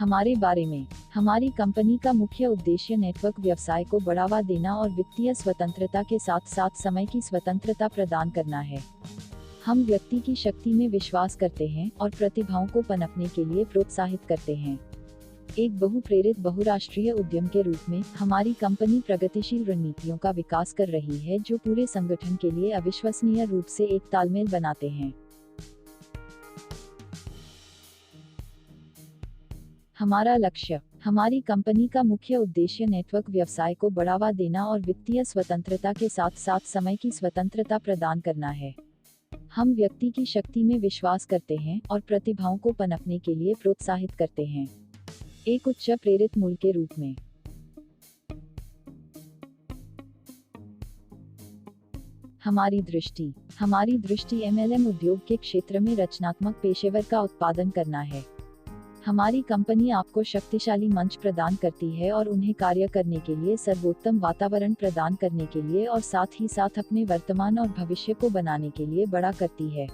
हमारे बारे में। हमारी कंपनी का मुख्य उद्देश्य नेटवर्क व्यवसाय को बढ़ावा देना और वित्तीय स्वतंत्रता के साथ साथ समय की स्वतंत्रता प्रदान करना है। हम व्यक्ति की शक्ति में विश्वास करते हैं और प्रतिभाओं को पनपने के लिए प्रोत्साहित करते हैं। एक बहुप्रेरित बहुराष्ट्रीय उद्यम के रूप में हमारी कंपनी प्रगतिशील रणनीतियों का विकास कर रही है जो पूरे संगठन के लिए अविश्वसनीय रूप से एक तालमेल बनाते हैं। हमारा लक्ष्य। हमारी कंपनी का मुख्य उद्देश्य नेटवर्क व्यवसाय को बढ़ावा देना और वित्तीय स्वतंत्रता के साथ साथ समय की स्वतंत्रता प्रदान करना है। हम व्यक्ति की शक्ति में विश्वास करते हैं और प्रतिभाओं को पनपने के लिए प्रोत्साहित करते हैं। एक उच्च प्रेरित मूल के रूप में। हमारी दृष्टि एमएलएम उद्योग के क्षेत्र में रचनात्मक पेशेवर का उत्पादन करना है। हमारी कंपनी आपको शक्तिशाली मंच प्रदान करती है और उन्हें कार्य करने के लिए सर्वोत्तम वातावरण प्रदान करने के लिए और साथ ही साथ अपने वर्तमान और भविष्य को बनाने के लिए बड़ा करती है।